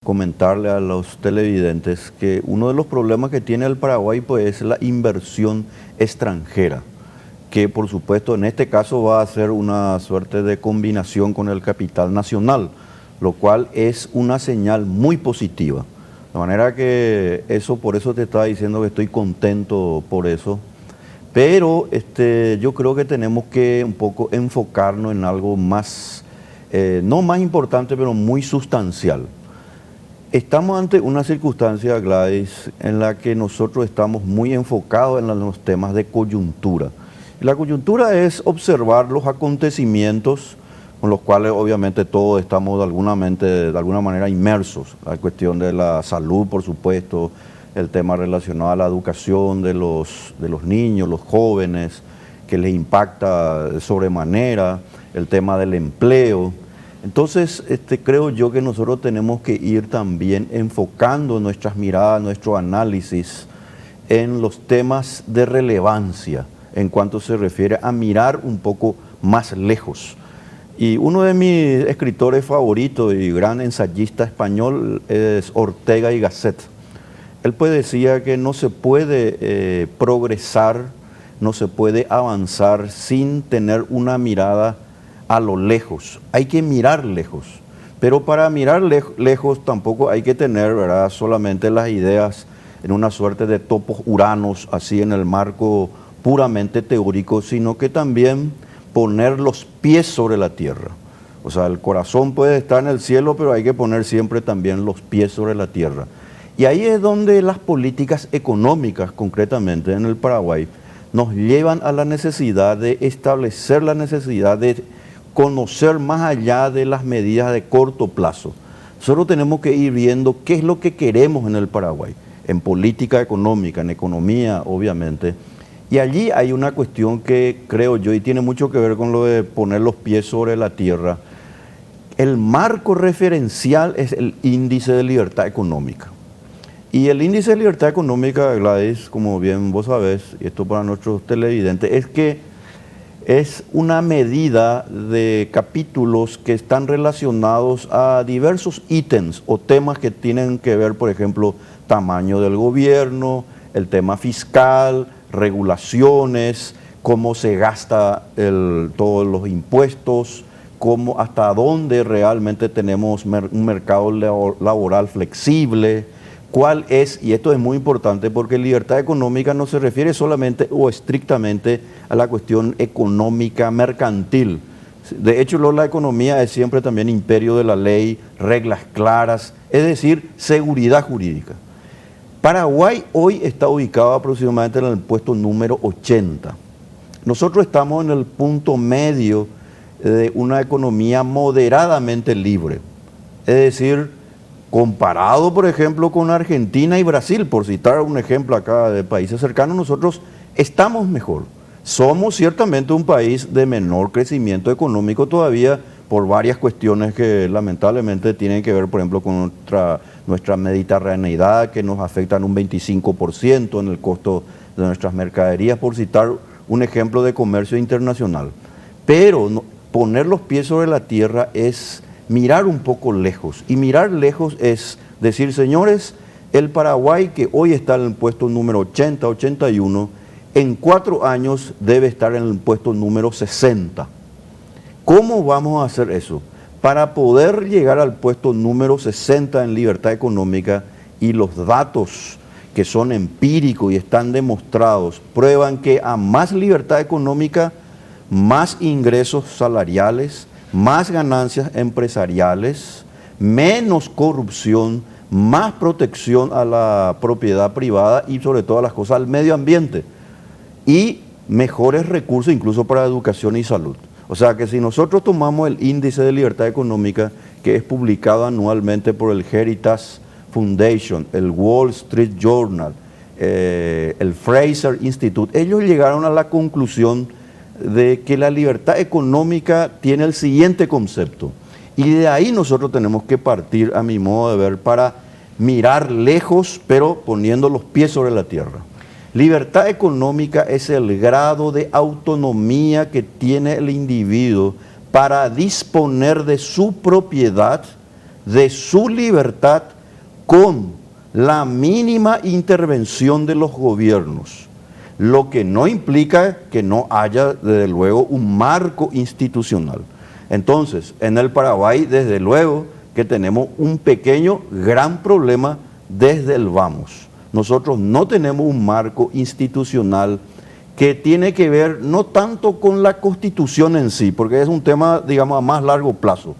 Comentarle a los televidentes que uno de los problemas que tiene el Paraguay pues, es la inversión extranjera, que por supuesto en este caso va a ser una suerte de combinación con el capital nacional, lo cual es una señal muy positiva. De manera que por eso te estaba diciendo que estoy contento por eso. Pero yo creo que tenemos que un poco enfocarnos en algo más, no más importante, pero muy sustancial. Estamos ante una circunstancia, Gladys, en la que nosotros estamos muy enfocados en los temas de coyuntura. Y la coyuntura es observar los acontecimientos con los cuales obviamente todos estamos de alguna manera inmersos. La cuestión de la salud, por supuesto, el tema relacionado a la educación de los niños, los jóvenes, que les impacta sobremanera, el tema del empleo. Entonces, creo yo que nosotros tenemos que ir también enfocando nuestras miradas, nuestro análisis en los temas de relevancia en cuanto se refiere a mirar un poco más lejos. Y uno de mis escritores favoritos y gran ensayista español es Ortega y Gasset. Él pues decía que no se puede progresar, no se puede avanzar sin tener una mirada a lo lejos. Hay que mirar lejos, pero para mirar lejos tampoco hay que tener, ¿verdad?, solamente las ideas en una suerte de topos uranos, así en el marco puramente teórico, sino que también poner los pies sobre la tierra. O sea, el corazón puede estar en el cielo, pero hay que poner siempre también los pies sobre la tierra. Y ahí es donde las políticas económicas, concretamente en el Paraguay, nos llevan a la necesidad de establecer la necesidad de conocer más allá de las medidas de corto plazo. Nosotros tenemos que ir viendo qué es lo que queremos en el Paraguay, en política económica, en economía, obviamente. Y allí hay una cuestión que creo yo, y tiene mucho que ver con lo de poner los pies sobre la tierra. El marco referencial es el índice de libertad económica. Y el índice de libertad económica, Gladys, como bien vos sabés, y esto para nuestros televidentes, es que es una medida de capítulos que están relacionados a diversos ítems o temas que tienen que ver, por ejemplo, tamaño del gobierno, el tema fiscal, regulaciones, cómo se gasta todos los impuestos, hasta dónde realmente tenemos un mercado laboral flexible. ¿Cuál es? Y esto es muy importante porque libertad económica no se refiere solamente o estrictamente a la cuestión económica mercantil. De hecho, la economía es siempre también imperio de la ley, reglas claras, es decir, seguridad jurídica. Paraguay hoy está ubicado aproximadamente en el puesto número 80. Nosotros estamos en el punto medio de una economía moderadamente libre, es decir, comparado, por ejemplo, con Argentina y Brasil, por citar un ejemplo acá de países cercanos, nosotros estamos mejor. Somos ciertamente un país de menor crecimiento económico todavía por varias cuestiones que lamentablemente tienen que ver, por ejemplo, con nuestra mediterraneidad, que nos afectan un 25% en el costo de nuestras mercaderías, por citar un ejemplo de comercio internacional. Pero poner los pies sobre la tierra es mirar un poco lejos, y mirar lejos es decir, señores, el Paraguay que hoy está en el puesto número 80, 81, en 4 años debe estar en el puesto número 60. ¿Cómo vamos a hacer eso? Para poder llegar al puesto número 60 en libertad económica, y los datos que son empíricos y están demostrados, prueban que a más libertad económica, más ingresos salariales, más ganancias empresariales, menos corrupción, más protección a la propiedad privada y sobre todas las cosas al medio ambiente, y mejores recursos incluso para educación y salud. O sea que si nosotros tomamos el índice de libertad económica que es publicado anualmente por el Heritage Foundation, el Wall Street Journal, el Fraser Institute, ellos llegaron a la conclusión de que la libertad económica tiene el siguiente concepto, y de ahí nosotros tenemos que partir, a mi modo de ver, para mirar lejos, pero poniendo los pies sobre la tierra. Libertad económica es el grado de autonomía que tiene el individuo para disponer de su propiedad de su libertad con la mínima intervención de los gobiernos, lo que no implica que no haya, desde luego, un marco institucional. Entonces, en el Paraguay, desde luego, que tenemos un pequeño, gran problema desde el vamos. Nosotros no tenemos un marco institucional que tiene que ver no tanto con la Constitución en sí, porque es un tema, digamos, a más largo plazo.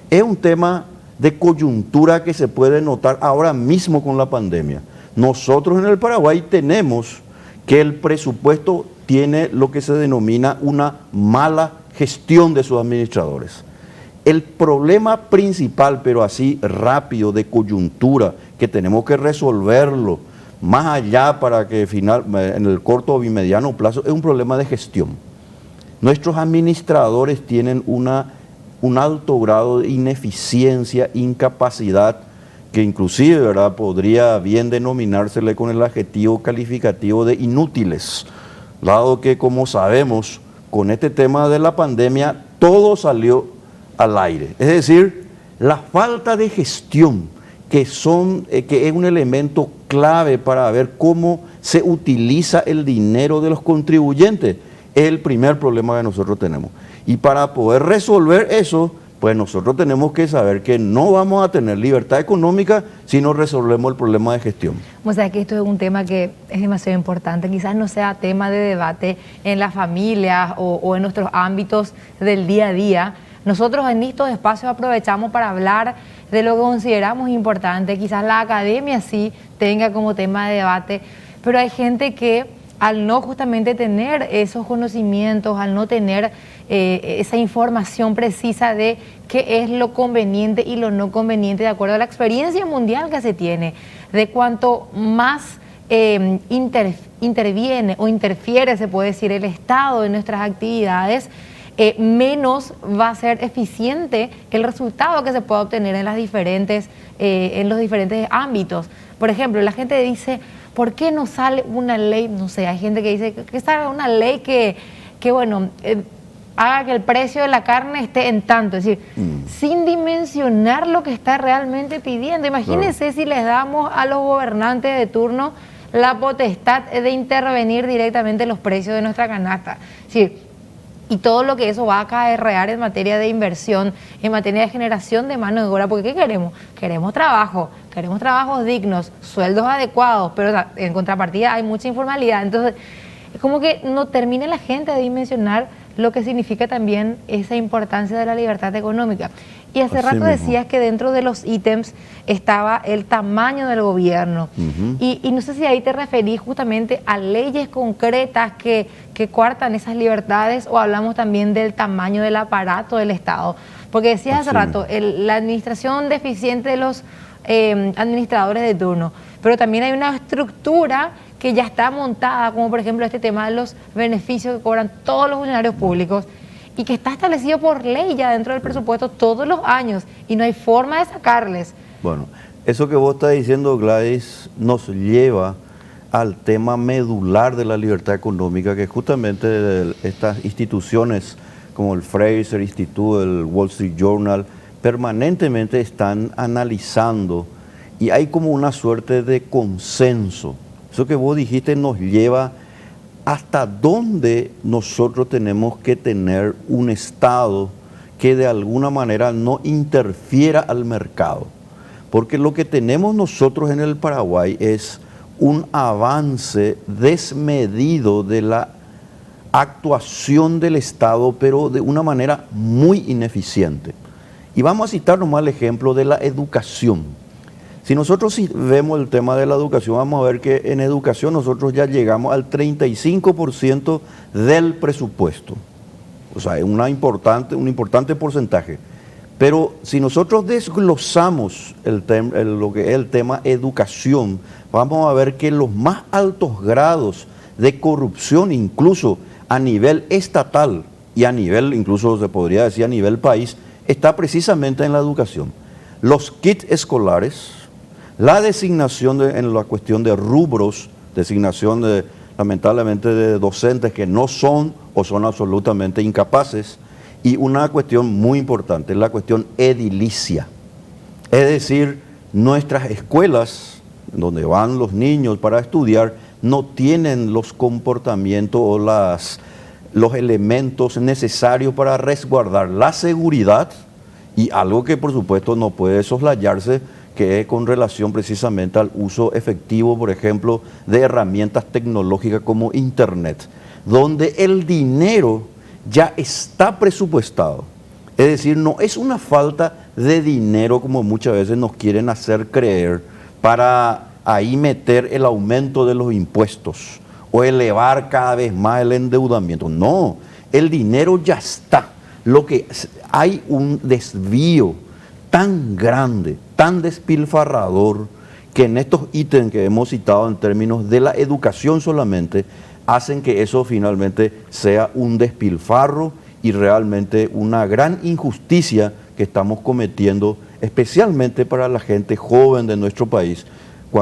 Es un tema de coyuntura que se puede notar ahora mismo con la pandemia. Nosotros en el Paraguay tenemos que el presupuesto tiene lo que se denomina una mala gestión de sus administradores. El problema principal, pero así rápido, de coyuntura, que tenemos que resolverlo más allá para que en el corto y mediano plazo, es un problema de gestión. Nuestros administradores tienen un alto grado de ineficiencia, incapacidad, que inclusive, ¿verdad?, podría bien denominársele con el adjetivo calificativo de inútiles, dado que, como sabemos, con este tema de la pandemia, todo salió al aire. Es decir, la falta de gestión, que es un elemento clave para ver cómo se utiliza el dinero de los contribuyentes, es el primer problema que nosotros tenemos. Y para poder resolver eso, pues nosotros tenemos que saber que no vamos a tener libertad económica si no resolvemos el problema de gestión. O sea que esto es un tema que es demasiado importante, quizás no sea tema de debate en las familias o en nuestros ámbitos del día a día. Nosotros en estos espacios aprovechamos para hablar de lo que consideramos importante, quizás la academia sí tenga como tema de debate, pero hay gente que al no justamente tener esos conocimientos, al no tener esa información precisa de qué es lo conveniente y lo no conveniente de acuerdo a la experiencia mundial que se tiene, de cuanto más interviene o interfiere, se puede decir, el Estado en nuestras actividades, menos va a ser eficiente el resultado que se pueda obtener en los diferentes ámbitos. Por ejemplo, la gente dice, ¿por qué no sale una ley? No sé, hay gente que dice que salga una ley que haga que el precio de la carne esté en tanto, es decir, sin dimensionar lo que está realmente pidiendo. Imagínense si les damos a los gobernantes de turno la potestad de intervenir directamente en los precios de nuestra canasta. Es decir, y todo lo que eso va a acarrear en materia de inversión, en materia de generación de mano de obra, porque ¿qué queremos? Queremos trabajos dignos, sueldos adecuados, pero en contrapartida hay mucha informalidad. Entonces, es como que no termina la gente de dimensionar lo que significa también esa importancia de la libertad económica. Y hace rato decías que dentro de los ítems estaba el tamaño del gobierno. Y no sé si ahí te referís justamente a leyes concretas que coartan esas libertades, o hablamos también del tamaño del aparato del Estado. Porque decías hace rato, la administración deficiente de los administradores de turno, pero también hay una estructura que ya está montada, como por ejemplo este tema de los beneficios que cobran todos los funcionarios públicos, y que está establecido por ley ya dentro del presupuesto todos los años, y no hay forma de sacarles. Bueno, eso que vos estás diciendo, Gladys, nos lleva al tema medular de la libertad económica, que justamente estas instituciones como el Fraser Institute, el Wall Street Journal, permanentemente están analizando, y hay como una suerte de consenso. Eso que vos dijiste nos lleva hasta dónde nosotros tenemos que tener un Estado que de alguna manera no interfiera al mercado. Porque lo que tenemos nosotros en el Paraguay es un avance desmedido de la actuación del Estado, pero de una manera muy ineficiente. Y vamos a citar nomás el ejemplo de la educación. Si nosotros vemos el tema de la educación, vamos a ver que en educación nosotros ya llegamos al 35% del presupuesto. O sea, es un importante porcentaje. Pero si nosotros desglosamos lo que es el tema educación, vamos a ver que los más altos grados de corrupción, incluso a nivel estatal y a nivel, incluso se podría decir a nivel país, está precisamente en la educación. Los kits escolares, la designación en la cuestión de rubros, designación lamentablemente de docentes que no son o son absolutamente incapaces, y una cuestión muy importante, la cuestión edilicia. Es decir, nuestras escuelas, donde van los niños para estudiar, no tienen los comportamientos o los elementos necesarios para resguardar la seguridad, y algo que por supuesto no puede soslayarse, que es con relación precisamente al uso efectivo, por ejemplo, de herramientas tecnológicas como Internet, donde el dinero ya está presupuestado. Es decir, no es una falta de dinero como muchas veces nos quieren hacer creer para ahí meter el aumento de los impuestos o elevar cada vez más el endeudamiento. No, el dinero ya está. Lo que hay un desvío tan grande, tan despilfarrador, que en estos ítems que hemos citado en términos de la educación solamente, hacen que eso finalmente sea un despilfarro y realmente una gran injusticia que estamos cometiendo, especialmente para la gente joven de nuestro país,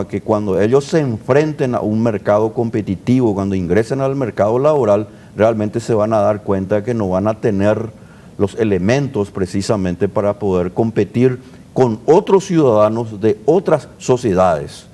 que cuando ellos se enfrenten a un mercado competitivo, cuando ingresen al mercado laboral, realmente se van a dar cuenta que no van a tener los elementos precisamente para poder competir con otros ciudadanos de otras sociedades.